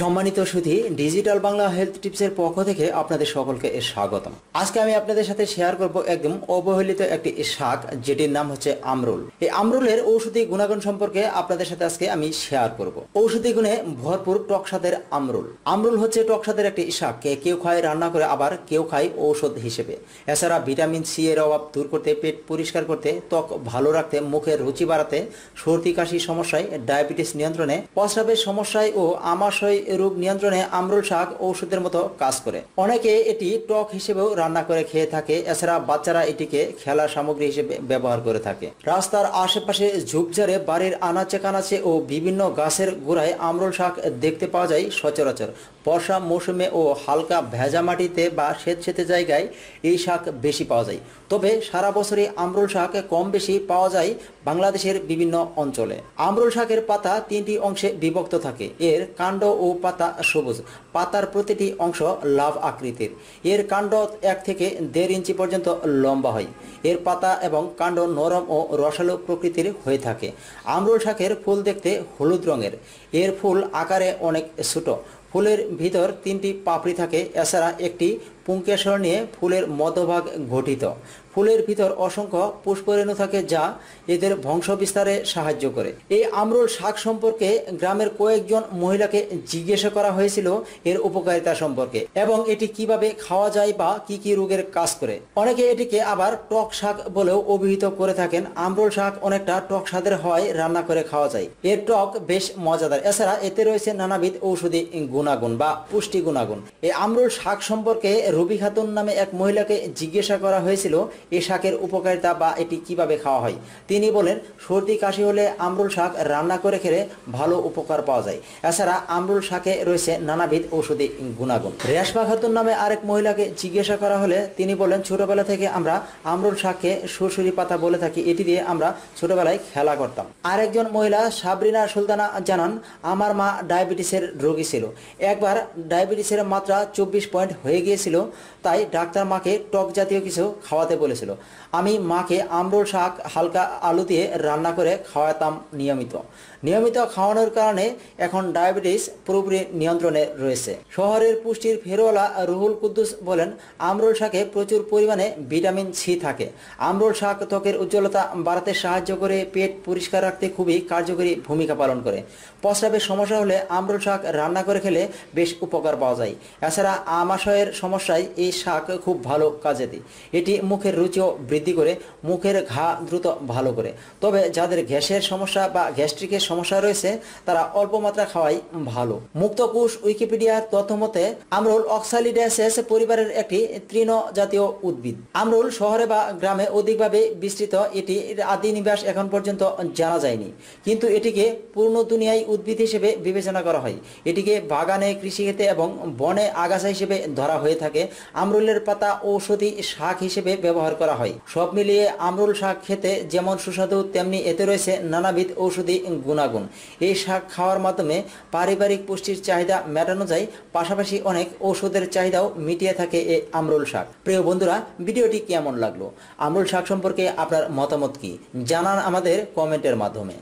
সম্মানিত সুধী, digital Bangla health টিপসের পক্ষ থেকে আপনাদের সকলকে স্বাগতম। আজকে আমি আপনাদের সাথে শেয়ার করব একদম অবহেলিত একটি শাক, যেটির নাম হচ্ছে আমরুল। এই আমরুলের ঔষধি গুণাগুণ সম্পর্কে আপনাদের সাথে আজকে আমি শেয়ার করব। ঔষধি গুণে ভরপুর টক স্বাদের আমরুল। আমরুল হচ্ছে টক স্বাদের একটি শাক, কেউ খায় রান্না করে, আবার কেউ খায় ঔষধ হিসেবে। এছাড়া ভিটামিন সি এর অভাব দূর করতে, পেট পরিষ্কার করতে, ত্বক ভালো রাখতে, মুখের রুচি বাড়াতে, সর্দি কাশি সমস্যায়, ডায়াবেটিস নিয়ন্ত্রণে, প্রস্রাবের সমস্যায় ও আমাশয় রোগ নিয়ন্ত্রণে আমরুল শাক ঔষধের মতো কাজ করে। অনেকে এটি টক হিসেবেও রান্না করে খেয়ে থাকে। এছাড়া বাচ্চারা এটিকে খেলার সামগ্রী হিসেবে ব্যবহার করে থাকে। রাস্তার আশেপাশে, ঝোপঝাড়ে, বাড়ির আনাচে কানাচে ও বিভিন্ন গাছের গোড়ায় আমরুল শাক দেখতে পাওয়া যায় সচরাচর। বর্ষা মৌসুমে ও হালকা ভেজা মাটিতে বা স্যাঁতসেঁতে জায়গায় এই শাক বেশি পাওয়া যায়। তবে সারা বছরই আমরুল শাক কম বেশি পাওয়া যায় বাংলাদেশের বিভিন্ন অঞ্চলে। আমরুল শাকের পাতা তিনটি অংশে বিভক্ত থাকে। এর কাণ্ড ও পাতা সবুজ। পাতার প্রতিটি অংশ লাভ আকৃতির। এর কাণ্ড 1 থেকে 1.5 ইঞ্চি পর্যন্ত লম্বা হয়। এর পাতা এবং কাণ্ড নরম ও রসালো প্রকৃতির হয়ে থাকে। আমরুল শাকের ফুল দেখতে হলুদ রঙের। এর ফুল আকারে অনেক ছোট। ফুলের ভিতর 3টি পাপড়ি থাকে। এছাড়া একটি পুংকেশর নিয়ে ফুলের মধ্যভাগ গঠিত। ফুলের ভিতর অসংখ্য পুষ্পরেণু থাকে, যা এদের বংশ বিস্তারে সাহায্য করে। এই আমরুল শাক সম্পর্কে গ্রামের কয়েকজন মহিলাকে জিজ্ঞাসা করা হয়েছিল এর উপকারিতা সম্পর্কে এবং এটি কিভাবে খাওয়া যায় বা কি কি রোগের কাজ করে। অনেকে এটিকে আবার টক শাক বলেও অভিহিত করে থাকেন। আমরুল শাক অনেকটা টক স্বাদের হওয়ায় রান্না করে খাওয়া যায়। এর টক বেশ মজাদার। এছাড়া এতে রয়েছে নানাবিধ ঔষধি গুণাগুণ বা পুষ্টি গুণাগুণ। এই আমরুল শাক সম্পর্কে রবি খাতুন নামে এক মহিলাকে জিজ্ঞাসা করা হয়েছিল এই শাকের উপকারিতা বা এটি কিভাবে খাওয়া হয়। তিনি বলেন, সর্দি কাশি হলে আমরুল শাক রান্না করে খেলে ভালো উপকার পাওয়া যায়। এছাড়া আমরুল শাকে রয়েছে নানাবিধ ঔষধি গুণাগুণ। রেশমা খাতুন নামে আরেক মহিলাকে জিজ্ঞাসা করা হলে তিনি বলেন, ছোটবেলা থেকে আমরা আমরুল শাককে সুরসুরি পাতা বলে থাকি। এটি দিয়ে আমরা ছোটবেলায় খেলা করতাম। আরেকজন মহিলা সাবরিনা সুলতানা জানান, আমার মা ডায়াবেটিসের রোগী ছিল। একবার ডায়াবেটিসের মাত্রা 24 পয়েন্ট হয়ে গিয়েছিল। তাই ডাক্তার মাকে টক জাতীয় কিছু খাওয়াতে বলেছিল। আমি মাকে আমরুল শাক হালকা আলু দিয়ে রান্না করে খাওয়াতাম নিয়মিত খাওয়ানোর কারণে এখন ডায়াবেটিস পুরোপুরি নিয়ন্ত্রণে রয়েছে। শহরের পুষ্টির ফেরওয়ালা রুহুল কুদ্দুস বলেন, আমরুল শাকে প্রচুর পরিমাণে ভিটামিন সি থাকে। আমরুল শাক ত্বকের উজ্জ্বলতা বাড়াতে সাহায্য করে, পেট পরিষ্কার রাখতে খুবই কার্যকরী ভূমিকা পালন করে। প্রস্রাবের সমস্যা হলে আমরুল শাক রান্না করে খেলে বেশ উপকার পাওয়া যায়। এছাড়া আমাশয়ের সমস্যায় এই শাক খুব ভালো কাজে দেয়। এটি মুখের রুচিও বৃদ্ধি করে, মুখের ঘা দ্রুত ভালো করে। তবে যাদের গ্যাসের সমস্যা বা গ্যাস্ট্রিকের সমস্যা রয়েছে তারা অল্প মাত্রা খাওয়াই ভালো। মুক্তকোষ উইকিপিডিয়ার তথ্য মতে আমরুল অক্সালিডেসেস পরিবারের একটি তৃণ জাতীয় উদ্ভিদ। আমরুল শহরে বা গ্রামে অধিকভাবে বিস্তৃত। এটির আদি নিবাস এখন পর্যন্ত জানা যায়নি, কিন্তু এটিকে পূর্ণ দুনিয়ায় উদ্ভিদ হিসেবে বিবেচনা করা হয়। এটিকে বাগানে, কৃষিক্ষেত্রে এবং বনে আগাছা হিসেবে ধরা হয়ে থাকে। আমরুলের পাতা ঔষধি শাক হিসেবে ব্যবহার করা হয়। সব মিলিয়ে আমরুল শাক খেতে যেমন সুস্বাদু, তেমনি এতে রয়েছে নানাবিধ ঔষধি গুণাগুণ। এই শাক খাওয়ার মাধ্যমে পারিবারিক পুষ্টির চাহিদা মেটানো যায়, পাশাপাশি অনেক ঔষধের চাহিদাও মিটিয়ে থাকে এই আমরুল শাক। প্রিয় বন্ধুরা, ভিডিওটি কেমন লাগলো? আমরুল শাক সম্পর্কে আপনার মতামত কি জানান আমাদের কমেন্টের মাধ্যমে।